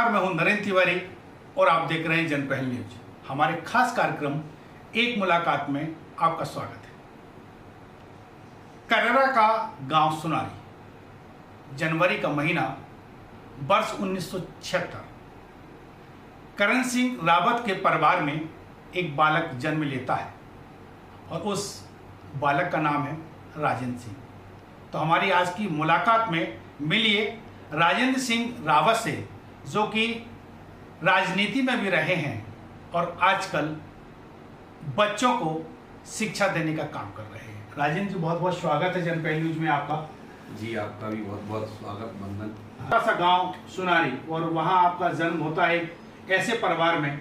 नमस्कार, मैं हूं नरेंद्र तिवारी और आप देख रहे हैं जनपहल न्यूज। हमारे खास कार्यक्रम एक मुलाकात में आपका स्वागत है। करेरा का गांव सुनारी, जनवरी का महीना, वर्ष 1976। करण सिंह रावत के परिवार में एक बालक जन्म लेता है और उस बालक का नाम है राजेंद्र सिंह। तो हमारी आज की मुलाकात में मिलिए राजेंद्र सिंह रावत से, जो कि राजनीति में भी रहे हैं और आजकल बच्चों को शिक्षा देने का काम कर रहे हैं। राजेंद्र जी, बहुत बहुत स्वागत है जनपहल न्यूज में आपका। जी, आपका भी बहुत बहुत स्वागत, वंदन। छोटा सा गांव सुनारी और वहां आपका जन्म होता है एक ऐसे परिवार में,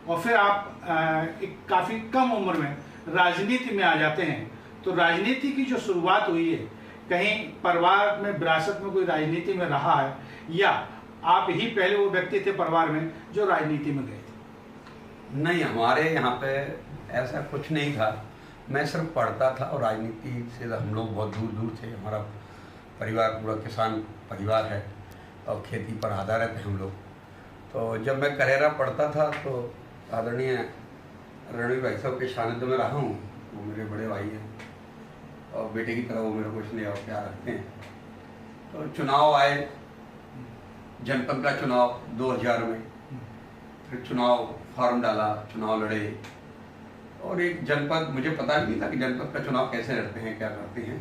और फिर आप एक काफ़ी कम उम्र में राजनीति में आ जाते हैं। तो राजनीति की जो शुरुआत हुई है, कहीं परिवार में विरासत में कोई राजनीति में रहा है, या आप ही पहले वो व्यक्ति थे परिवार में जो राजनीति में गए थे? नहीं, हमारे यहाँ पे ऐसा कुछ नहीं था। मैं सिर्फ पढ़ता था और राजनीति से हम लोग बहुत दूर दूर थे। हमारा परिवार पूरा किसान परिवार है और खेती पर आधारित है हम लोग। तो जब मैं करेरा पढ़ता था तो आदरणीय रणवीर भाई साहब के सानिध्य में रहा हूँ। वो मेरे बड़े भाई हैं और बेटे की तरह वो मेरे को स्नेह और प्यार रखते हैं। तो चुनाव आए, जनपद का चुनाव 2000 में, फिर चुनाव फॉर्म डाला, चुनाव लड़े, और एक जनपद, मुझे पता नहीं था कि जनपद का चुनाव कैसे लड़ते हैं, क्या करते हैं।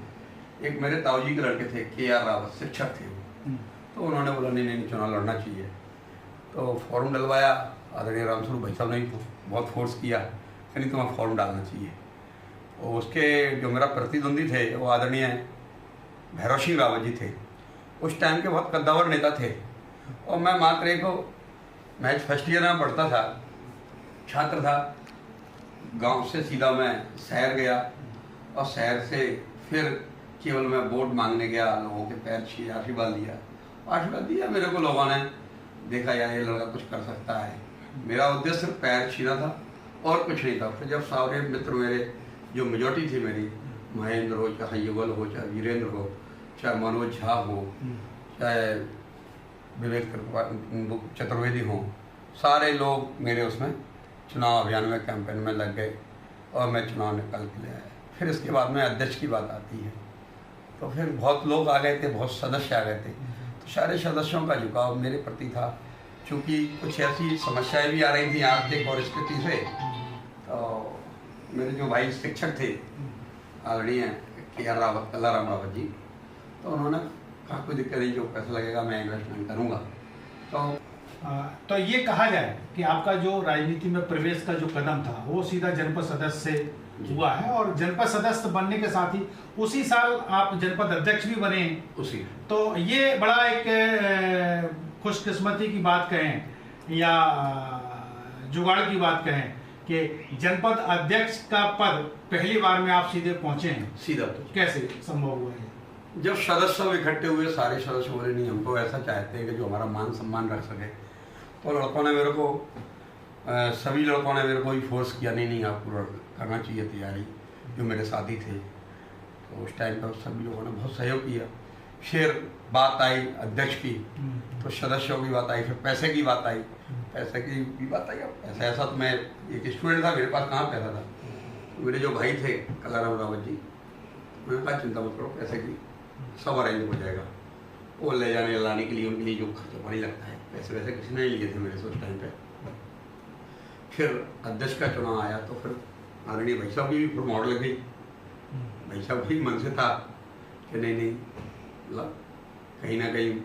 एक मेरे ताऊजी के लड़के थे, KR रावत, शिक्षक थे वो। तो उन्होंने बोला नहीं, चुनाव लड़ना चाहिए। तो फॉर्म डलवाया। आदरणीय रामस्वरूप भाई साहब ने बहुत फोर्स किया कि नहीं, तुम्हें फॉर्म डालना चाहिए। और उसके जो मेरा प्रतिद्वंदी थे वो आदरणीय भैरव सिंह रावत जी थे। उस टाइम के बहुत कद्दावर नेता थे। और मैं मात्र एक मैथ फर्स्ट ईयर में पढ़ता था, छात्र था। गांव से सीधा मैं शहर गया और शहर से फिर केवल मैं वोट मांगने गया, लोगों के पैर छुए, आशीर्वाद दिया मेरे को लोगों ने। देखा यार, ये लड़का कुछ कर सकता है। मेरा उद्देश्य सिर्फ पैर छीना था और कुछ नहीं था। फिर जब सारे मित्र मेरे, जो मेजोरिटी थी मेरी, महेंद्र हो, चाहे युगल हो, चाहे वीरेंद्र हो, चाहे मनोज झा हो, चाहे विवेक चतुर्वेदी हों, सारे लोग मेरे उसमें चुनाव अभियान में, कैंपेन में लग गए और मैं चुनाव निकाल के ले आया। फिर इसके बाद में अध्यक्ष की बात आती है। तो फिर बहुत लोग आ गए थे, बहुत सदस्य आ गए थे। तो सारे सदस्यों का झुकाव मेरे प्रति था, क्योंकि कुछ ऐसी समस्याएं भी आ रही थी आर्थिक और स्थिति से। तो मेरे जो भाई शिक्षक थे, आदरणीय KR रावत, कलाराम रावत जी, तो उन्होंने कहा कोई दिक्कत नहीं, जो पैसा लगेगा मैं इन्वेस्टमेंट करूँगा। तो ये कहा जाए कि आपका जो राजनीति में प्रवेश का जो कदम था वो सीधा जनपद सदस्य से हुआ है, और जनपद सदस्य बनने के साथ ही उसी साल आप जनपद अध्यक्ष भी बने हैं उसी। तो ये बड़ा एक खुशकिस्मती की बात कहें या जुगाड़ की बात कहें कि जनपद अध्यक्ष का पद पहली बार में आप सीधे पहुंचे हैं। सीधा तो कैसे संभव हुआ है? जब सदस्य इकट्ठे हुए, सारे सदस्य बोले नहीं, हमको ऐसा चाहते हैं कि जो हमारा मान सम्मान रख सके। तो लड़कों ने मेरे को, सभी लड़कों ने मेरे को ही फोर्स किया, नहीं आपको करना चाहिए तैयारी, जो मेरे साथी थे। तो उस टाइम पर सभी लोगों ने बहुत सहयोग किया। फिर बात आई अध्यक्ष की, तो सदस्यों की बात आई, फिर पैसे की बात आई, पैसे की भी बात आई। अब पैसा ऐसा, तो मैं एक स्टूडेंट था, मेरे पास कहाँ पैसा था। तो मेरे जो भाई थे कलाराम रावत जी, उन्होंने कहा चिंता मत करो, पैसे की सब अरेंज हो जाएगा। वो ले जाने लाने के लिए उनके लिए जो खर्चा पानी लगता है, पैसे वैसे किसी ने लिए थे मेरे से उस टाइम पे। फिर अध्यक्ष का चुनाव आया तो फिर आदरणीय भाई साहब की भी फिर मॉडल गई। भाई साहब भी मन से था कि नहीं, मतलब कहीं ना कहीं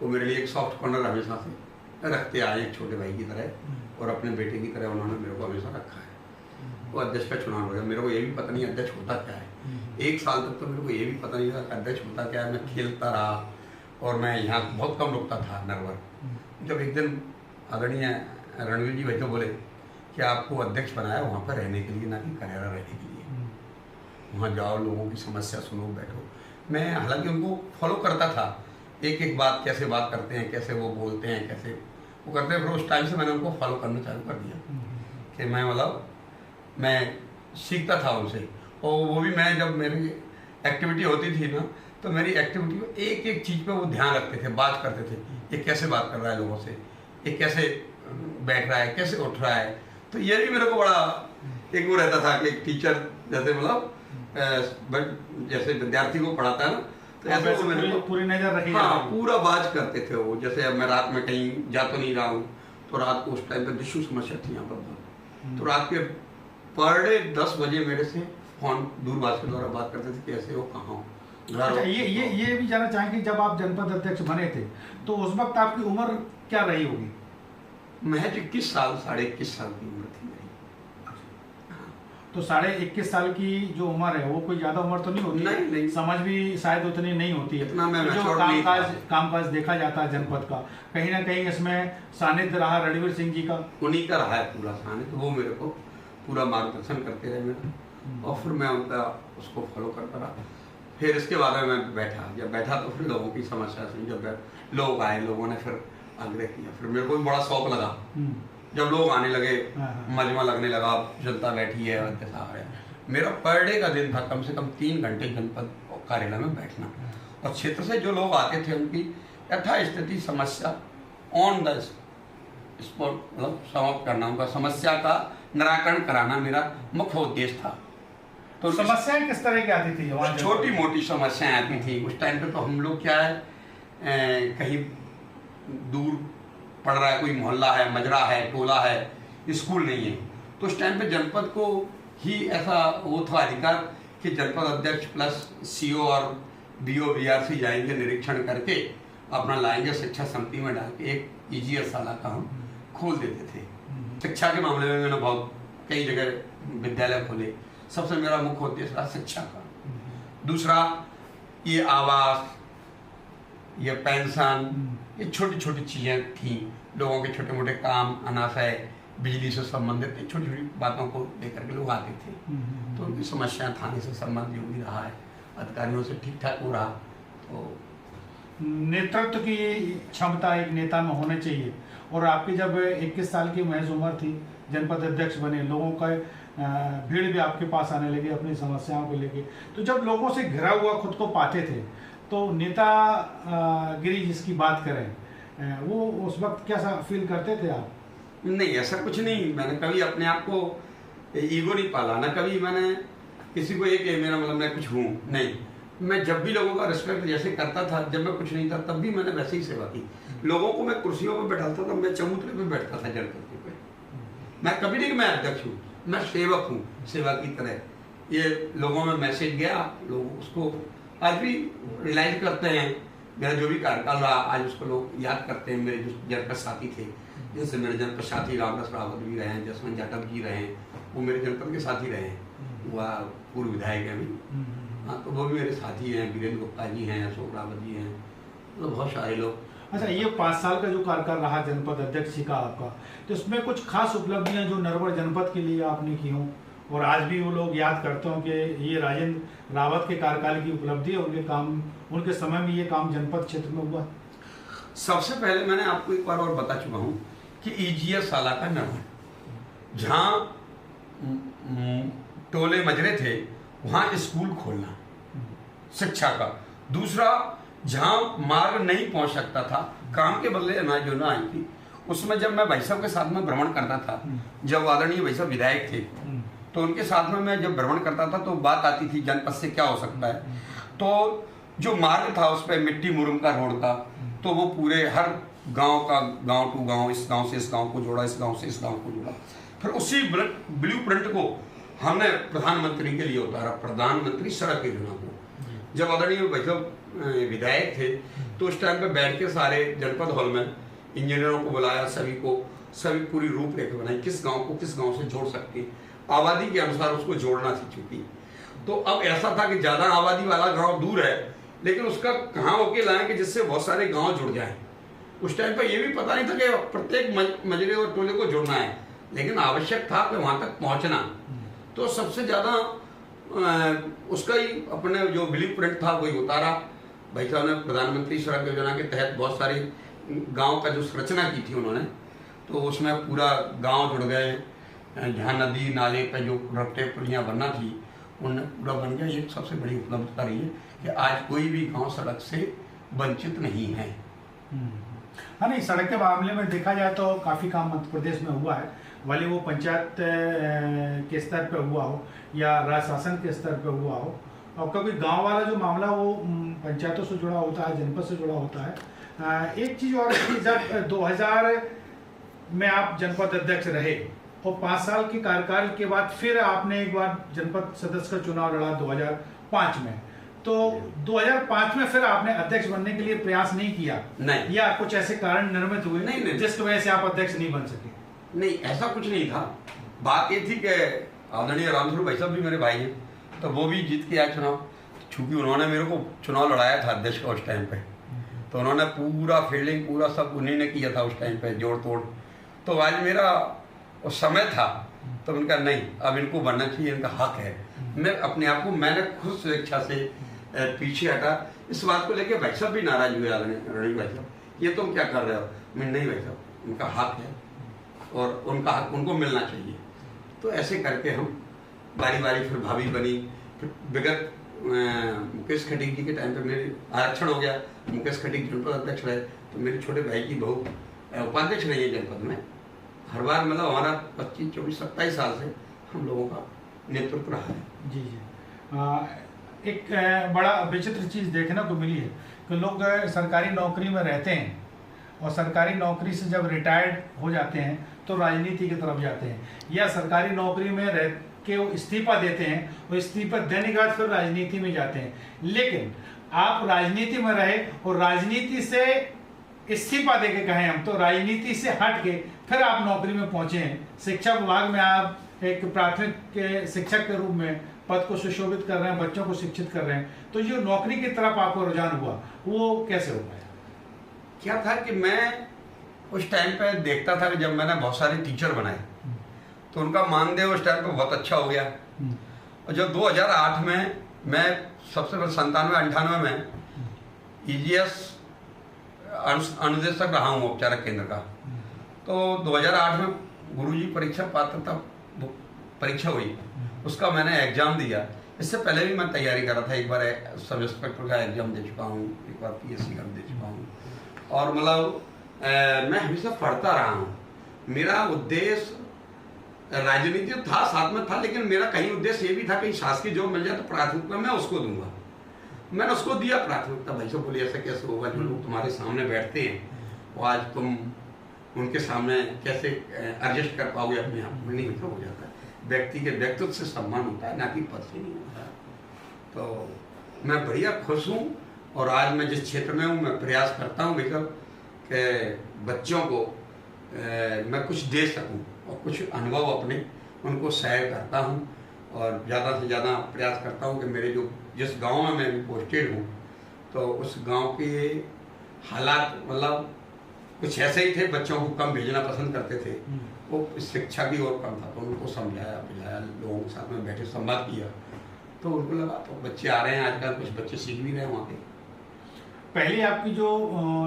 वो मेरे लिए एक सॉफ्ट कॉर्नर हमेशा से रखते आए, एक छोटे भाई की तरह, और अपने बेटे की तरह उन्होंने मेरे को हमेशा रखा है। वो अध्यक्ष का चुनाव हो गया। मेरे को ये भी पता नहीं अध्यक्ष होता क्या है। एक साल तक तो मेरे को ये भी पता नहीं था कि अध्यक्ष होता क्या है। मैं खेलता रहा और मैं यहाँ बहुत कम रुकता था नरवर। जब एक दिन आदरणीय रणवीर जी भाई तो बोले कि आपको अध्यक्ष बनाया वहाँ पर रहने के लिए, ना कि करेरा रहने के लिए। वहाँ जाओ, लोगों की समस्या सुनो, बैठो। मैं हालांकि उनको फॉलो करता था, एक एक बात कैसे बात करते हैं, कैसे वो बोलते हैं, कैसे वो करते हैं। फिर उस टाइम से मैंने उनको फॉलो करना चालू कर दिया कि मैं मतलब मैं सीखता था उनसे। और वो भी, मैं जब मेरी एक्टिविटी होती थी ना, तो मेरी एक्टिविटी में एक एक चीज़ पे वो ध्यान रखते थे, बात करते थे, ये कैसे बात कर रहा है लोगों से, ये कैसे बैठ रहा है, कैसे उठ रहा है। तो ये भी मेरे को बड़ा एक वो रहता था कि एक टीचर जैसे मतलब जैसे विद्यार्थी को पढ़ाता है ना, तो ऐसे वो मेरे को पूरी नजर रखी। हाँ, पूरा बाज करते थे वो। जैसे अब मैं रात में कहीं जा तो नहीं रहा हूँ, तो रात को उस टाइम पे डिशू समस्या थी यहाँ पर, तो रात के पर डे 10 बजे मेरे से फोन दूरभाष के द्वारा बात करते थे, कैसे हो, कहाँ हो। अच्छा, ये भी जानना चाहेंगे, जब आप जनपद अध्यक्ष बने थे तो उस वक्त आपकी उम्र क्या रही होगी? महज 21 साल, 21.5 साल की उम्र थी मेरी। तो 21.5 साल की जो उम्र है वो कोई ज्यादा उम्र तो नहीं होती? नहीं। समझ भी शायद उतनी नहीं होती है। इतना मैं जो कामकाज देखा जाता है जनपद का, कहीं ना कहीं इसमें सानिध्य रहा रणवीर सिंह जी का। उन्हीं का रहा है पूरा सानिध्य, वो मेरे को पूरा मार्गदर्शन करते रहे मेरा, और फिर मैं उनका उसको फॉलो करता रहा। फिर इसके बाद में मैं बैठा, जब बैठा तो फिर लोगों की समस्या सुनी। जब लोग आए, लोगों ने फिर आग्रह किया, फिर मेरे को भी बड़ा शौक लगा। जब लोग आने लगे, मजमा लगने लगा, जनता बैठी है, अध्यक्ष आ रहे हैं। मेरा पर डे का दिन था कम से कम 3 घंटे जनपद कार्यालय में बैठना, और क्षेत्र से जो लोग आते थे उनकी यथास्थिति समस्या ऑन द स्पॉट मतलब समाप्त करना, उनका समस्या का निराकरण कराना मेरा मुख्य उद्देश्य था। तो समस्याएं किस तरह की आती थी? छोटी मोटी समस्याएं आती थी उस टाइम पे। तो हम लोग क्या है, कहीं दूर पड़ रहा है, कोई मोहल्ला है, मजरा है, टोला है, स्कूल नहीं है, तो उस टाइम पे जनपद को ही ऐसा वो था अधिकार कि जनपद अध्यक्ष प्लस सीओ और बीओ बीआरसी जाएंगे, निरीक्षण करके अपना लाएंगे, शिक्षा समिति में डाल के एक ईजीएस शाला का हम खोल देते थे। शिक्षा के मामले में मैंने बहुत कई जगह विद्यालय खोले। सबसे मेरा मुख्य उद्देश्य रहा शिक्षा का। दूसरा ये आवास, ये पेंशन, ये छोटी छोटी चीजें थी, लोगों के छोटे मोटे काम, अनाशय, बिजली से संबंधित छोटी छोटी बातों को लेकर के लोग आते थे। तो उनकी समस्याएं थाने से संबंध जो भी रहा है, अधिकारियों से ठीक ठाक हो रहा। तो नेतृत्व की क्षमता एक नेता में होनी चाहिए। और आपकी जब 21 साल की महज उम्र थी, जनपद अध्यक्ष बने, लोगों का भीड़ भी आपके पास आने लगी अपनी समस्याओं को लेके, तो जब लोगों से घिरा हुआ खुद को पाते थे, तो नेता गिरी जिसकी बात करें, वो उस वक्त कैसा फील करते थे आप? नहीं, ऐसा कुछ नहीं। मैंने कभी अपने आप को ईगो नहीं पाला, ना कभी मैंने किसी को एक मेरा मतलब मैं कुछ हूँ, नहीं। मैं जब भी लोगों का रिस्पेक्ट जैसे करता था, जब मैं कुछ नहीं था तब भी मैंने वैसे ही सेवा की। लोगों को मैं कुर्सियों पर बैठाता था, मैं चबूतरे पे बैठता था जनपद पे। मैं कभी नहीं कि मैं अध्यक्ष हूँ, मैं सेवक हूँ, सेवा की तरह। ये लोगों में मैसेज गया, लोग उसको आज भी रियलाइज करते हैं। मेरा जो भी कार्यकाल रहा, आज उसको लोग याद करते हैं। मेरे जो जनपद साथी थे, जैसे मेरे जनपद साथी रामदास रावत भी रहे हैं, जसवंत जाटव जी रहे हैं, वो मेरे जनपद के साथी रहे हैं। वह पूर्व विधायक हैं अभी, हाँ, तो वो भी मेरे साथी हैं। वीरेंद्र गुप्ता जी हैं, अशोक रावत जी हैं, तो बहुत सारे लोग। अच्छा, ये 5 साल का जो कार्यकाल रहा जनपद अध्यक्ष जी का आपका, तो इसमें कुछ खास उपलब्धियां जो नरवर जनपद के लिए आपने की हों और आज भी वो लोग याद करते हो कि ये राजेंद्र रावत के कार्यकाल की उपलब्धि है, उनके काम, उनके समय में ये काम जनपद क्षेत्र में हुआ? सबसे पहले मैंने आपको एक बार और बता चुका हूँ कि ईजीएस शाला का निर्माण, जहाँ टोले मजरे थे वहाँ स्कूल खोलना शिक्षा का। दूसरा, जहाँ मार्ग नहीं पहुँच सकता था, काम के बदले अनाज योजना आई थी, उसमें जब मैं भाई साहब के साथ में भ्रमण करता था, जब आदरणीय भाई साहब विधायक थे, तो उनके साथ में मैं जब भ्रमण करता था तो बात आती थी जनपद से क्या हो सकता है। तो जो मार्ग था उस पर मिट्टी मुरुम का रोड का, तो वो पूरे हर गांव का, गांव टू गांव, इस गांव से इस गांव को जोड़ा, इस गांव से इस गांव को जोड़ा। फिर उसी ब्लूप्रिंट को हमने प्रधानमंत्री के लिए उतारा, प्रधानमंत्री सड़क योजना को। जब आदरणीय भाई साहब विधायक थे तो उस टाइम पे बैठ के सारे जनपद हॉल में इंजीनियरों को बुलाया, सभी पूरी रूपरेखा बनाई, किस गांव को किस गांव से जोड़ सकते, आबादी के अनुसार उसको जोड़ना थी। चूंकि तो अब ऐसा था कि ज्यादा आबादी वाला गांव दूर है, लेकिन उसका कहाँ होके लाएं कि जिससे बहुत सारे गांव जुड़ जाएं। उस टाइम पर यह भी पता नहीं था कि प्रत्येक मजरे और टोले को जोड़ना है, लेकिन आवश्यक था कि वहां तक पहुंचना। तो सबसे ज्यादा उसका ही अपने जो ब्लूप्रिंट था वही उतारा। भाई साहब ने प्रधानमंत्री सड़क योजना के तहत बहुत सारी गांव का जो संरचना की थी उन्होंने, तो उसमें पूरा गांव जुड़ गए। जहाँ नदी नाले पे जो रफ्ते पुलियाँ बनना थी उनने पूरा बन गया। ये सबसे बड़ी उपलब्धता रही है कि आज कोई भी गांव सड़क से वंचित नहीं है। हाँ, नहीं, सड़क के मामले में देखा जाए तो काफ़ी काम मध्य प्रदेश में हुआ है, भले वो पंचायत के स्तर पे हुआ हो या राज्य शासन के स्तर पे हुआ हो। और क्योंकि गांव वाला जो मामला वो पंचायतों से जुड़ा होता है, जनपद से जुड़ा होता है। एक चीज़ और कि जब 2000 में आप जनपद अध्यक्ष रहे और 5 साल के कार्यकाल के बाद फिर आपने एक बार जनपद सदस्य का चुनाव लड़ा 2005 में, तो 2005 में फिर आपने अध्यक्ष बनने के लिए प्रयास नहीं किया? नहीं, या कुछ ऐसे कारण निर्मित हुए नहीं, जिसकी वजह से आप अध्यक्ष नहीं बन सके? नहीं, ऐसा कुछ नहीं था। बात ये थी कि आदरणीय रामस्वरूप भाई साहब भी मेरे भाई हैं, तो वो भी जीत के आए चुनाव। चूंकि उन्होंने मेरे को चुनाव लड़ाया था अध्यक्ष का उस टाइम पे, तो उन्होंने पूरा फील्डिंग पूरा सब उन्हीं ने किया था उस टाइम पे, जोड़ तोड़। तो आज मेरा उस समय था, तो उनका नहीं, अब इनको बनना चाहिए, इनका हक है। मैं अपने आप को मैंने खुद स्वेच्छा से पीछे हटा। इस बात को लेके भाई साहब भी नाराज हुए, रणवीर भाई साहब, ये तुम क्या कर रहे हो? मैं नहीं भाई साहब, उनका हक है और उनका हक उनको मिलना चाहिए। तो ऐसे करके हम बारी बारी फिर भाभी बनी। फिर विगत मुकेश खटीक जी के टाइम पे मेरे आरक्षण हो गया, मुकेश खटीक जनपद अध्यक्ष रहे, तो मेरे छोटे भाई की बहू उपाध्यक्ष रही है जनपद में। हर बार मतलब हमारा 25, 24, 27 साल से हम लोगों का नेतृत्व रहा है। जी जी। एक बड़ा विचित्र चीज़ देखने को मिली है कि लोग सरकारी नौकरी में रहते हैं और सरकारी नौकरी से जब रिटायर्ड हो जाते हैं तो राजनीति की तरफ जाते हैं, या सरकारी नौकरी में रह के वो इस्तीफा देते हैं और इस्तीफा देने के बाद फिर राजनीति में जाते हैं। लेकिन आप राजनीति में रहे और राजनीति से इस्तीफा दे के कहें हम, तो राजनीति से हट के फिर आप नौकरी में पहुंचे हैं। शिक्षा विभाग में आप एक प्राथमिक के शिक्षक के रूप में पद को सुशोभित कर रहे हैं, बच्चों को शिक्षित कर रहे हैं, तो जो नौकरी की तरफ आपको रुझान हुआ वो कैसे हो पाया? क्या था कि मैं उस टाइम पे देखता था कि जब मैंने बहुत सारे टीचर बनाए तो उनका मानदेय उस टाइम पे बहुत अच्छा हो गया। और जब 2008 में मैं सबसे पहले 97-98 में EGS अनुदेशक रहा हूँ औपचारिक केंद्र का, तो 2008 में गुरुजी परीक्षा पात्रता परीक्षा हुई, उसका मैंने एग्जाम दिया। इससे पहले भी मैं तैयारी कर रहा था, एक बार सब इंस्पेक्टर का एग्जाम दे चुका हूँ, एक बार PSC का दे चुका हूँ, और मतलब मैं हमेशा पढ़ता रहा हूँ। मेरा उद्देश्य राजनीति था, साथ में था, लेकिन मेरा कहीं उद्देश्य ये भी था कि शासकीय जॉब मिल जाए तो प्राथमिकता मैं उसको दूंगा। मैंने उसको दिया प्राथमिकता। भाई साहब बोले ऐसा कैसे होगा, जो लोग तुम्हारे सामने बैठते हैं वो आज तुम उनके सामने कैसे एडजस्ट कर पाओगे अपने आप में? नहीं हो जाता है, व्यक्ति के व्यक्तित्व से सम्मान होता है, ना कि पद से नहीं होता। तो मैं बढ़िया खुश हूँ और आज मैं जिस क्षेत्र में हूँ मैं प्रयास करता हूँ भाई साहब कि बच्चों को मैं कुछ दे सकूं और कुछ अनुभव अपने उनको शेयर करता हूं, और ज़्यादा से ज़्यादा प्रयास करता हूं कि मेरे जो जिस गांव में मैं पोस्टेड हूं तो उस गांव के हालात मतलब कुछ ऐसे ही थे, बच्चों को कम भेजना पसंद करते थे, वो शिक्षा की ओर कम था, तो उनको समझाया बुझाया, लोगों के साथ में बैठे संवाद किया, तो उनको लगा तो बच्चे आ रहे हैं आजकल, कुछ बच्चे सीख भी रहे हैं वहाँ पे। पहले आपकी जो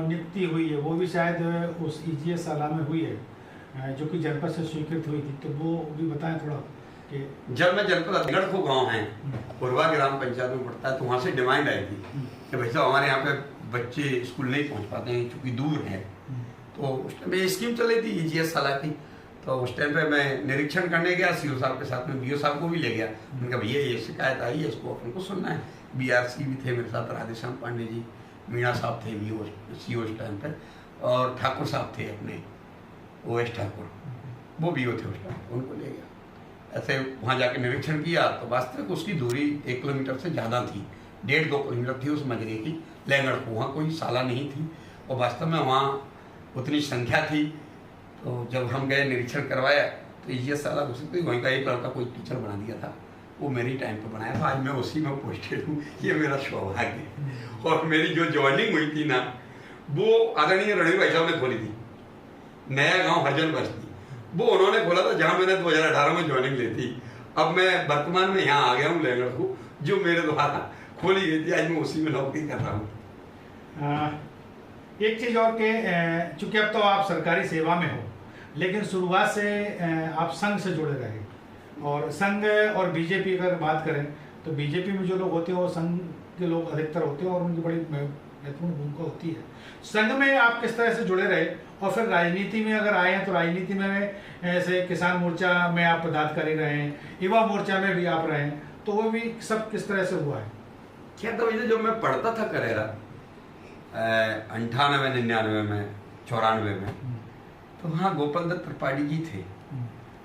नियुक्ति हुई है वो भी शायद उस EGS शाला में हुई है जो कि जनपद से स्वीकृत हुई थी, तो वो भी बताएं थोड़ा कि जब मैं जनपद अध्यक्ष को गाँव है पुरवा ग्राम पंचायत में पड़ता है, तो वहाँ से डिमांड आई थी कि भाई साहब हमारे यहाँ पे बच्चे स्कूल नहीं पहुँच पाते हैं क्योंकि दूर है। तो उस टाइम ये स्कीम चल रही थी EGS शाला की, तो उस टाइम पे मैं निरीक्षण करने गया, CO साहब के साथ में BO साहब को भी ले गया। उनका भैया ये शिकायत आई है, इसको अपन को सुनना है। BRC भी थे मेरे साथ, राधेश्याम पांडे जी, मीणा साहब थे CO उस टाइम पे, और ठाकुर साहब थे अपने OS ठाकुर, वो BO थे उस टाइम, उनको ले गया। ऐसे वहाँ जाके निरीक्षण किया तो वास्तविक उसकी दूरी 1 किलोमीटर से ज़्यादा थी, 1.5-2 किलोमीटर थी उस मजरे की लैंगड़ को, वहाँ कोई शाला नहीं थी और वास्तव में वहाँ उतनी संख्या थी। तो जब हम गए निरीक्षण करवाया तो EGS शाला घोषित हुई, वहीं का एक लड़का कोई टीचर बना दिया था, वो मेरी टाइम पे बनाया था, आज मैं उसी में पोस्टेड हूँ। ये मेरा सौभाग्य है। और मेरी जो ज्वाइनिंग हुई थी ना, वो आदरणीय रणवीर भाई साहब ने खोली थी, नया गांव हरजन बस्ती, वो उन्होंने खोला था जहाँ मैंने 2018 में ज्वाइनिंग ली थी। अब मैं वर्तमान में यहाँ आ गया हूँ लेंगड़ को, जो मेरे द्वारा खोली गई थी, आज मैं उसी में नौकरी कर रहा हूँ। एक चीज़ और के चूँकि अब तो आप सरकारी सेवा में हो, लेकिन शुरुआत से आप संघ से जुड़े रहे, और संघ और बीजेपी अगर बात करें तो बीजेपी में जो लोग होते हैं वो संघ के लोग अधिकतर होते हैं और उनकी बड़ी महत्वपूर्ण भूमिका होती है। संघ में आप किस तरह से जुड़े रहे और फिर राजनीति में अगर आए हैं तो राजनीति में ऐसे किसान मोर्चा में आप पदाधिकारी रहे हैं, युवा मोर्चा में भी आप रहे हैं, तो वो भी सब किस तरह से हुआ है? क्या तो जब मैं पढ़ता था करेरा 98, 99 में, 94 में, तो वहाँ गोपाल दत्त त्रिपाठी जी थे,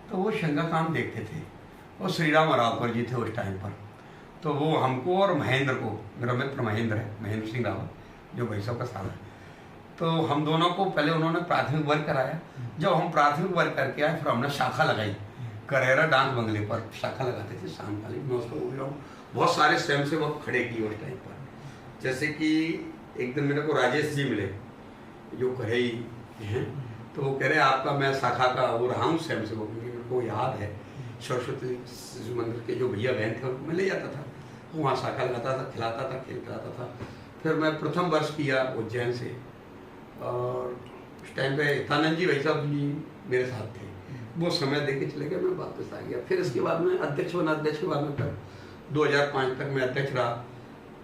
तो वो संघ का काम देखते थे और श्री राम रावकर जी थे उस टाइम पर। तो वो हमको और महेंद्र को, मेरा मित्र महेंद्र है, महेंद्र सिंह रावत, जो भाई साहब का साल है, तो हम दोनों को पहले उन्होंने प्राथमिक वर्ग कराया। जब हम प्राथमिक वर्ग करके आए फिर हमने शाखा लगाई करेरा डांस बंगले पर, शाखा लगाते थे शामकालीन। मैं उसको बोल रहा हूँ बहुत सारे स्वयंसेवक खड़े किए उस टाइम पर। जैसे कि एक दिन मेरे को राजेश जी मिले जो करेई हैं, तो वो कह रहे आपका मैं शाखा का वो रहा हूँ स्वयंसेवक। मेरे को याद है सरस्वती शिशु मंदिर के जो भैया बहन थे मैं ले जाता था, वहाँ शाखा लगाता था, खिलाता था, खेल खिलाता था। फिर मैं प्रथम वर्ष किया उज्जैन से, और उस टाइम पे हितानंद जी भाई साहब जी मेरे साथ थे, वो समय दे के चले गए, मैं वापस आ गया। फिर इसके बाद में अध्यक्ष बना, अध्यक्ष के बाद में फिर 2005 तक मैं अध्यक्ष रहा।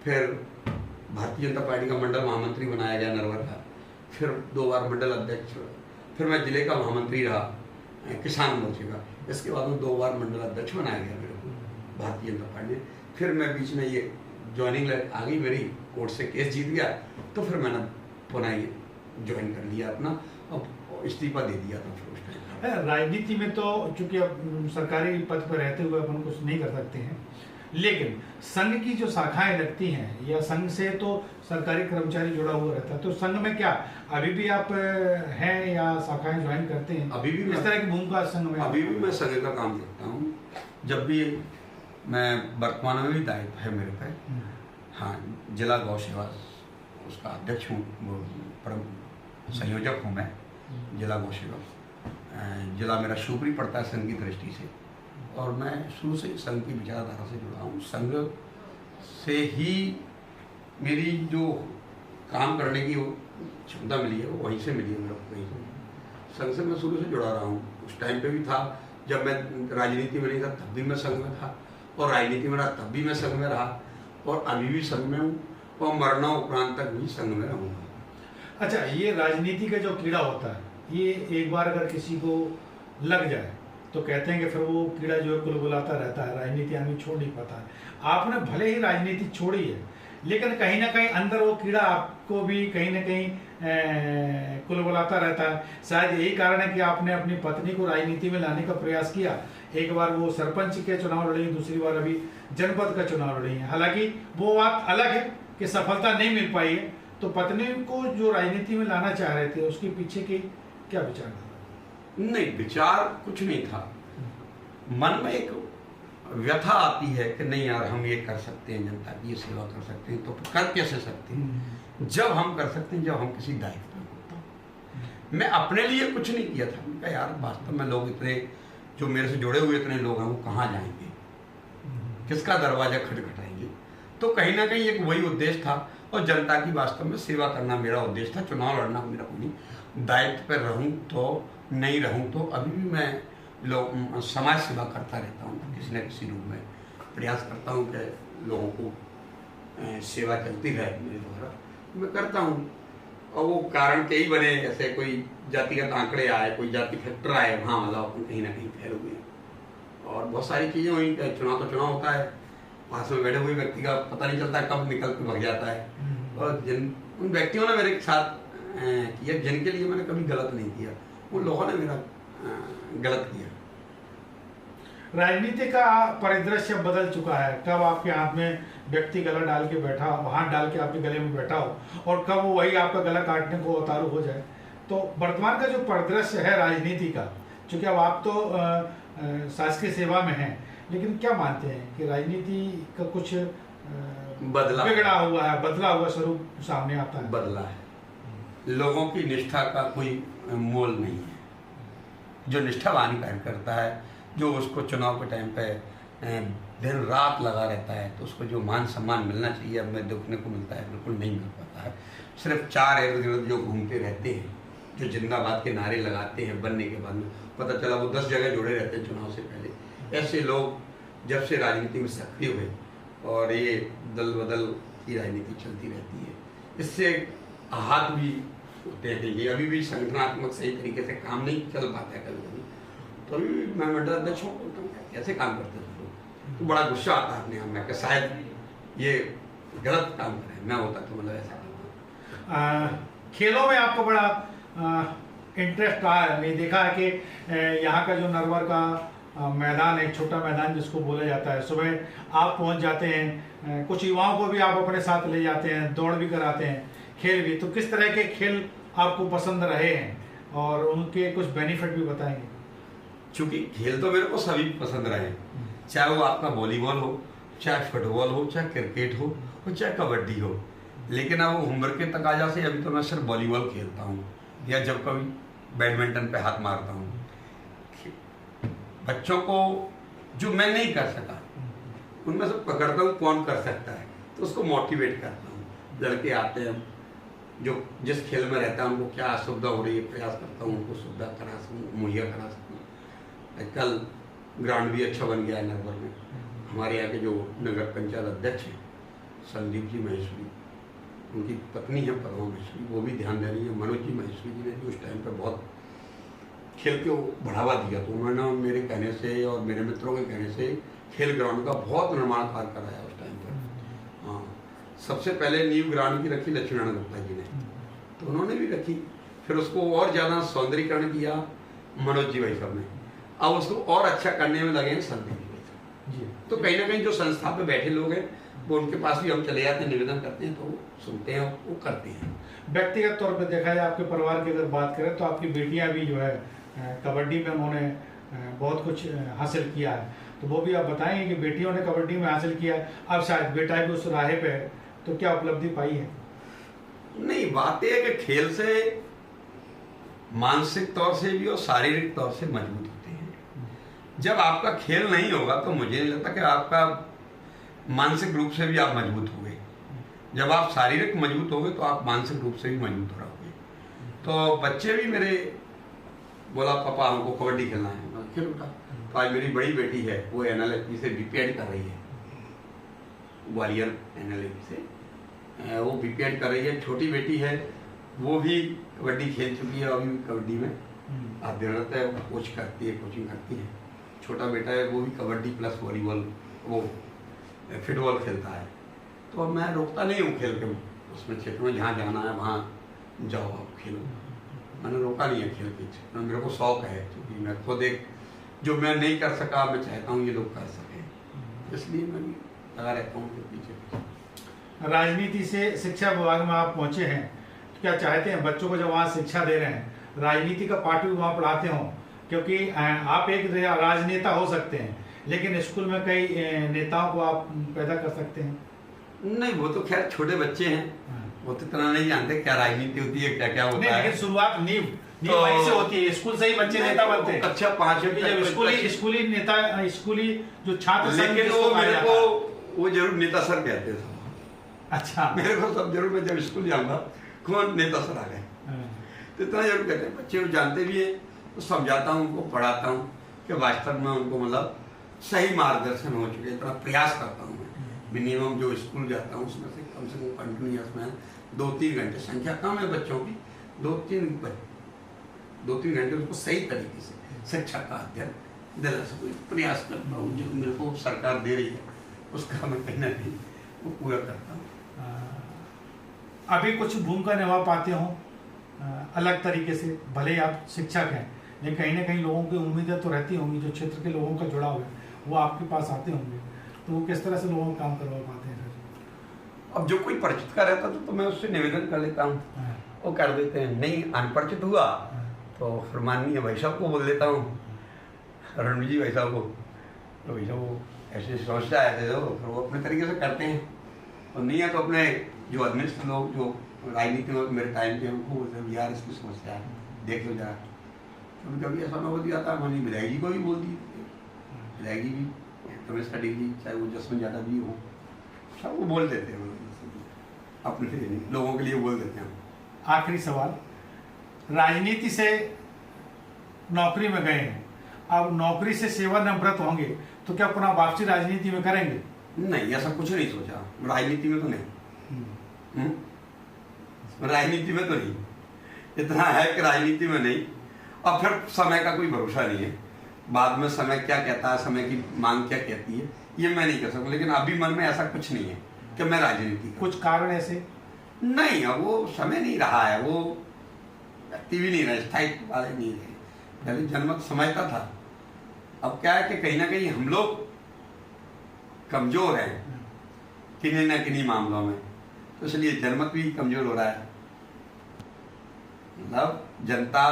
फिर भारतीय जनता पार्टी का मंडल महामंत्री बनाया गया नरवर का, फिर 2 बार मंडल अध्यक्ष, फिर मैं जिले का महामंत्री रहा किसान मोर्चे का। इसके बाद में 2 बार मंडल अध्यक्ष बनाया गया मेरे को भारतीय जनता पार्टी ने। फिर मैं बीच में ये ज्वाइनिंग आ गई मेरी, कोर्ट से केस जीत गया, तो फिर मैंने पुनः ये ज्वाइन कर लिया अपना, अब इस्तीफा दे दिया था फिर उस टाइम। राजनीति में तो चूंकि अब सरकारी पद पर रहते हुए अपन कुछ नहीं कर सकते हैं, लेकिन संघ की जो शाखाएं लगती हैं या संघ से तो सरकारी कर्मचारी जुड़ा हुआ रहता है, तो संघ में क्या अभी भी आप हैं या शाखाएं ज्वाइन करते हैं? अभी भी इस तरह की भूमिका संघ में? अभी भी मैं संघ का काम करता हूँ। जब भी मैं वर्तमान में भी दायित्व है मेरे पे, हाँ, जिला गौ सेवा उसका अध्यक्ष हूँ, संयोजक हूँ मैं जिला गौ सेवा। जिला मेरा शिवपुरी पड़ता है संघ की दृष्टि से, और मैं शुरू से संघ की विचारधारा से जुड़ा हूँ। संघ से ही मेरी जो काम करने की क्षमता मिली है वो वहीं से मिली है मेरे को, कहीं से। संघ से मैं शुरू से जुड़ा रहा हूँ। उस टाइम पे भी था जब मैं राजनीति में नहीं था, तब भी मैं संघ में था, और राजनीति में रहा तब भी मैं संघ में रहा, और अभी भी संघ में हूँ, और मरना उपरांत तक भी संघ में रहूँगा। अच्छा, ये राजनीति का जो कीड़ा होता है, ये एक बार अगर किसी को लग जाए तो कहते हैं कि फिर वो कीड़ा जो है कुलबुलाता रहता है, राजनीति आदमी छोड़ नहीं पाता है। आपने भले ही राजनीति छोड़ी है, लेकिन कहीं ना कहीं अंदर वो कीड़ा आपको भी कहीं ना कहीं कुलबुलाता रहता है। शायद यही कारण है कि आपने अपनी पत्नी को राजनीति में लाने का प्रयास किया। एक बार वो सरपंच के चुनाव लड़ी, दूसरी बार अभी जनपद का चुनाव लड़ी है। हालांकि वो बात अलग है कि सफलता नहीं मिल पाई है। तो पत्नी को जो राजनीति में लाना चाह रहे थे, उसके पीछे की क्या विचार था? नहीं, विचार कुछ नहीं था, मन में एक व्यथा आती है कि नहीं यार हम ये कर सकते हैं, जनता की ये सेवा कर सकते हैं, तो कर कैसे सकते हैं? जब हम कर सकते हैं जब हम किसी दायित्व में होता हूँ। मैं अपने लिए कुछ नहीं किया था, मैंने कहा यार वास्तव में लोग इतने जो मेरे से जुड़े हुए इतने लोग हैं, वो कहाँ जाएंगे, किसका दरवाजा खटखटाएंगे? तो कहीं ना कहीं एक वही उद्देश्य था, और जनता की वास्तव में सेवा करना मेरा उद्देश्य था। चुनाव लड़ना मेरा कोई नहीं, दायित्व पर रहूं तो नहीं रहूं तो अभी भी मैं लोग समाज सेवा करता रहता हूं, किसी न किसी रूप में प्रयास करता हूं कि लोगों को सेवा चलती रहे मेरे द्वारा, मैं करता हूं। और वो कारण कई बने, जैसे कोई जातिगत आंकड़े आए, कोई जाति फैक्टर आए, वहाँ मतलब अपन कहीं ना कहीं फैल हुए, और बहुत सारी चीज़ें हुई। चुनाव तो चुनाव होता है, पास में बैठे हुए व्यक्ति का पता नहीं चलता कब निकल के भाग जाता है। और उन व्यक्तियों ने मेरे साथ किया जिनके लिए मैंने कभी गलत नहीं किया, उन लोगों ने मेरा गलत किया। राजनीति का परिदृश्य बदल चुका है। कब आपके हाथ में व्यक्ति गला डाल के बैठा हो, हाथ डाल के आपके गले में बैठा हो, और कब वो वही आपका गला काटने को उतारू हो जाए। तो वर्तमान का जो परिदृश्य है राजनीति का, चूंकि अब आप तो शासकीय सेवा में हैं, लेकिन क्या मानते हैं कि राजनीति का कुछ बिगड़ा हुआ है, बदला हुआ स्वरूप सामने आता है? बदला है। लोगों की निष्ठा का कोई मोल नहीं है। जो निष्ठावान कार्य करता है, जो उसको चुनाव के टाइम पे दिन रात लगा रहता है, तो उसको जो मान सम्मान मिलना चाहिए अब में देखने को मिलता है, बिल्कुल नहीं मिल पाता है। सिर्फ 4 इर्द गिर्द जो घूमते रहते हैं, जो जिंदाबाद के नारे लगाते हैं, बनने के बाद में पता चला वो 10 जगह जुड़े रहते हैं चुनाव से पहले। ऐसे लोग जब से राजनीति में सक्रिय हुए, और ये दल बदल की राजनीति चलती रहती है, इससे आहत भी होते हैं। ये अभी भी संगठनात्मक सही तरीके से काम नहीं चल पाता है कभी कभी, तो अभी मैं मंडल अध्यक्ष हूँ, बोलता हूँ कैसे काम करते हैं लोग, तो बड़ा गुस्सा आता है अपने आप में कि शायद ये गलत काम करें, मैं होता तो मतलब ऐसा करना। खेलों में आपको बड़ा इंटरेस्ट रहा है। मैं देखा है कि यहाँ का जो नरवर का मैदान है, छोटा मैदान जिसको बोला जाता है, सुबह आप पहुँच जाते हैं, कुछ युवाओं को भी आप अपने साथ ले जाते हैं, दौड़ भी कराते हैं, खेल भी। तो किस तरह के खेल आपको पसंद रहे हैं और उनके कुछ बेनिफिट भी बताएंगे? चूँकि खेल तो मेरे को सभी पसंद रहे, चाहे वो आपका वॉलीबॉल हो, चाहे फुटबॉल हो, चाहे क्रिकेट हो और चाहे कबड्डी हो। लेकिन अब उम्र के तकाजा से अभी तो मैं सिर्फ वॉलीबॉल खेलता हूँ या जब कभी बैडमिंटन पे हाथ मारता हूँ। बच्चों को जो मैं नहीं कर सका उनमें से पकड़ता हूँ कौन कर सकता है, तो उसको मोटिवेट करता हूँ। लड़के आते हैं जो जिस खेल में रहता है उनको क्या असुविधा हो रही है, प्रयास करता हूँ उनको सुविधा करा सकूँ, मुहैया करा सकूँ। आजकल ग्राउंड भी अच्छा बन गया है नगर में। हमारे यहाँ के जो नगर पंचायत अध्यक्ष हैं संदीप जी महेश्वरी, उनकी पत्नी है परमा महेश्वरी, वो भी ध्यान दे रही है। मनोज जी महेश्वरी जी ने भी उस टाइम पर बहुत खेल को बढ़ावा दिया, तो उन्होंने मेरे कहने से और मेरे मित्रों के कहने से खेल ग्राउंड का बहुत निर्माण कार्य कराया उस टाइम पर। हाँ, सबसे पहले नींव ग्राउंड की रखी लक्ष्मीनारायण गुप्ता जी ने, तो उन्होंने भी रखी। फिर उसको और ज़्यादा सौंदर्यीकरण किया मनोज जी भाई साहब ने। अब उसको और अच्छा करने में लगे हैं संदीप जी भाई साहब। तो कहीं ना कहीं जो संस्था पे बैठे लोग हैं वो उनके पास भी हम चले जाते हैं, निवेदन करते हैं, तो वो सुनते हैं, वो करते हैं। व्यक्तिगत तौर पर देखा जाए आपके परिवार की अगर बात करें तो आपकी बेटियां भी जो है कबड्डी में उन्होंने बहुत कुछ हासिल किया है, तो वो भी आप बताएंगे कि बेटियों ने कबड्डी में हासिल किया, अब शायद बेटा भी उस राह पे है, तो क्या उपलब्धि पाई है? नहीं, बात यह है कि खेल से मानसिक तौर से भी और शारीरिक तौर से मजबूत होते हैं। जब आपका खेल नहीं होगा तो मुझे नहीं लगता कि आपका मानसिक रूप से भी आप मजबूत होंगे। जब आप शारीरिक मजबूत होंगे तो आप मानसिक रूप से भी मजबूत हो रहोगे। तो बच्चे भी मेरे बोला पापा हमको कबड्डी खेलना है, मैं खेल उठा। तो आज मेरी बड़ी बेटी है वो NLP से BPED कर रही है, ग्वालियर NLP से वो BPED कर रही है। छोटी बेटी है वो भी कबड्डी खेल चुकी है, अभी कबड्डी में अध्ययनरत है, कोच करती है, कोचिंग करती है। छोटा बेटा है वो भी कबड्डी प्लस वॉलीबॉल वो फुटबॉल खेलता है। तो अब मैं रोकता नहीं हूँ खेल के उसमें क्षेत्र में, जहाँ जाना है वहाँ जाओ आप खेलो, मैंने रोका नहीं है खेल के क्षेत्र में। मेरे को शौक है क्योंकि मैं खुद एक जो मैं नहीं कर सका मैं चाहता हूँ ये लोग कर सकें, इसलिए मैं लगा रहता हूँ पीछे। राजनीति से शिक्षा विभाग में आप पहुंचे हैं, तो क्या चाहते हैं बच्चों को जब वहाँ शिक्षा दे रहे हैं राजनीति का पाठ भी वहाँ पढ़ाते हों? क्योंकि आप एक राजनेता हो सकते हैं लेकिन स्कूल में कई नेताओं को आप पैदा कर सकते हैं। नहीं, वो तो खैर छोटे बच्चे हैं, वो तो इतना नहीं जानते क्या राजनीति होती है, क्या क्या होता है। लेकिन शुरुआत नींव वहीं से होती है, स्कूल से ही बच्चे नेता बनते हैं। कक्षा 5 में जब स्कूली नेता, स्कूली जो छात्र, लेकिन वो मेरे को वो जरूर नेता सर कहते थे। अच्छा, मेरे को सब जरूर, मैं जब स्कूल जाऊंगा कौन नेता सर आ गए, तो इतना जरूर कहते हैं। बच्चे वो जानते भी है, तो समझाता हूँ उनको, पढ़ाता हूँ कि वास्तव में उनको मतलब सही मार्गदर्शन हो चुके, इतना प्रयास करता हूँ मैं। मिनिमम जो स्कूल जाता हूँ उसमें से कम कंटिन्यूस में 2-3 घंटे, संख्या कम है बच्चों की, 2-3 घंटे उसको सही तरीके से शिक्षा का अध्ययन दिला सकूँ, प्रयास करता हूँ। जो मेरे को सरकार दे रही है उसका मैं कहीं ना कहीं वो पूरा करता हूँ। अभी कुछ भूमिका निभा पाते हो अलग तरीके से, भले ही आप शिक्षक हैं लेकिन कहीं ना कहीं लोगों की उम्मीदें तो रहती होंगी, जो क्षेत्र के लोगों का जुड़ाव है वो आपके पास आते होंगे, तो वो किस तरह से लोगों का काम करवा पाते हैं? अब जो कोई परिचित का रहता तो मैं उससे निवेदन कर लेता हूँ, वो कर देते हैं। नहीं अनपरिचित हुआ तो फिर माननीय भाई साहब को बोल देता हूँ, रणवीर जी भाई साहब को, तो भाई साहब वो ऐसे सोचता है तो फिर वो अपने तरीके से करते हैं। और नहीं है तो अपने जो अदमिनिस्ट्रेटिव लोग जो राजनीति में मेरे टाइम के उनको बोलते हैं यार इसकी समस्या है देख लो जरा। कभी कभी ऐसा ना हो जाता है, मैंने विधायक जी को भी बोल दी, विधायक जी भी रमेश खटी जी, चाहे वो जसवंत यादव जी हो, सब वो बोल देते हैं, अपने लोगों के लिए बोल देते हैं। आखिरी सवाल, राजनीति से नौकरी में गए हैं, अब नौकरी से सेवानिवृत्त होंगे तो क्या पुनः वापसी राजनीति में करेंगे? नहीं, ऐसा कुछ नहीं सोचा, राजनीति में तो नहीं। राजनीति में तो नहीं, इतना है कि राजनीति में नहीं। और फिर समय का कोई भरोसा नहीं है, बाद में समय क्या कहता है, समय की मांग क्या कहती है, ये मैं नहीं कर सकता। लेकिन अभी मन में ऐसा कुछ नहीं है कि मैं राजनीति करूं। कुछ कारण ऐसे नहीं, अब वो समय नहीं रहा है, वो व्यक्ति भी नहीं रहे, स्थायित्व वाले नहीं रहे। पहले जनमत समझता था, अब क्या है कि कहीं ना कहीं हम लोग कमजोर हैं किन्हीं न किन्हीं मामलों में, तो इसलिए जनमत भी कमजोर हो रहा है। मतलब जनता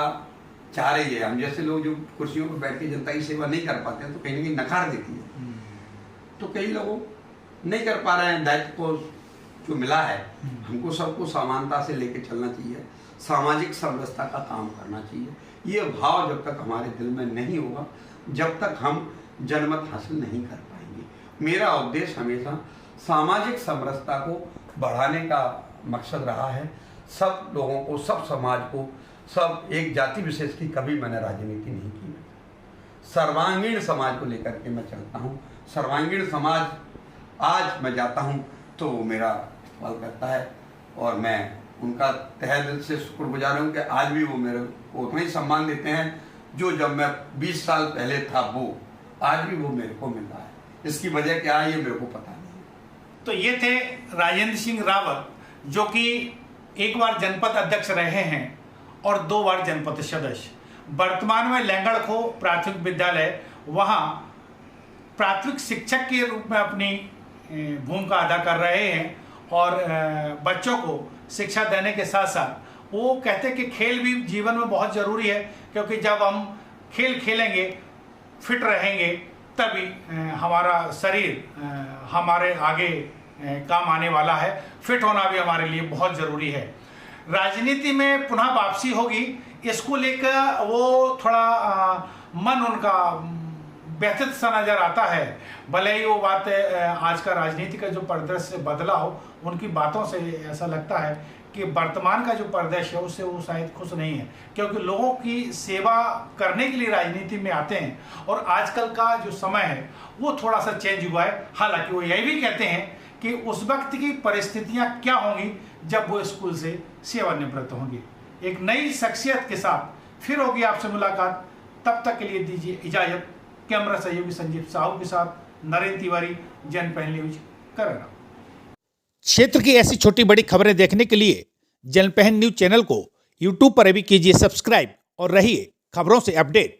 चाह रही है, हम जैसे लोग जो कुर्सियों पर बैठ के जनता की सेवा नहीं कर पाते हैं तो कहीं ना कहीं नकार देती है। तो कई लोगों नहीं कर पा रहे हैं, दायित्व को जो मिला है हमको सबको समानता से लेके चलना चाहिए, सामाजिक समरसता का काम करना चाहिए। ये भाव जब तक हमारे दिल में नहीं होगा, जब तक हम जनमत हासिल नहीं कर पाएंगे। मेरा उद्देश्य हमेशा सामाजिक समरसता को बढ़ाने का मकसद रहा है। सब लोगों को, सब समाज को, सब एक जाति विशेष की कभी मैंने राजनीति नहीं की। सर्वांगीण समाज को लेकर के मैं चलता हूँ। सर्वांगीण समाज आज मैं जाता हूँ तो मेरा इस्तेमाल करता है और मैं उनका तहे दिल से शुक्रगुजार हूँ कि आज भी वो मेरे को उतना ही सम्मान देते हैं जो जब मैं 20 साल पहले था, वो आज भी वो मेरे को मिल रहा है। इसकी वजह क्या है ये मेरे को पता नहीं। तो ये थे राजेंद्र सिंह रावत, जो कि एक बार जनपद अध्यक्ष रहे हैं और 2 बार जनपद सदस्य। वर्तमान में लैंगड़खो प्राथमिक विद्यालय, वहाँ प्राथमिक शिक्षक के रूप में अपनी भूमिका अदा कर रहे हैं और बच्चों को शिक्षा देने के साथ साथ वो कहते हैं कि खेल भी जीवन में बहुत ज़रूरी है, क्योंकि जब हम खेल खेलेंगे, फिट रहेंगे, तभी हमारा शरीर हमारे आगे काम आने वाला है। फिट होना भी हमारे लिए बहुत ज़रूरी है। राजनीति में पुनः वापसी होगी, इसको लेकर वो थोड़ा मन उनका व्यथित सा नजर आता है। भले ही वो बात आज का राजनीति का जो परिदृश्य बदला हो, उनकी बातों से ऐसा लगता है कि वर्तमान का जो परिदृश्य है उससे वो शायद खुश नहीं है, क्योंकि लोगों की सेवा करने के लिए राजनीति में आते हैं और आजकल का जो समय है वो थोड़ा सा चेंज हुआ है। हालांकि वो यही भी कहते हैं कि उस वक्त की परिस्थितियां क्या होंगी जब वो स्कूल से सेवानिवृत्त होंगे। एक नई शख्सियत के साथ फिर होगी आपसे मुलाकात, तब तक के लिए दीजिए इजाजत। कैमरा सहयोगी संजीव साहू के साथ नरेंद्र तिवारी, जनपहल न्यूज, करना। क्षेत्र की ऐसी छोटी बड़ी खबरें देखने के लिए जनपहल न्यूज चैनल को यूट्यूब पर भी कीजिए सब्सक्राइब और रहिए खबरों से अपडेट।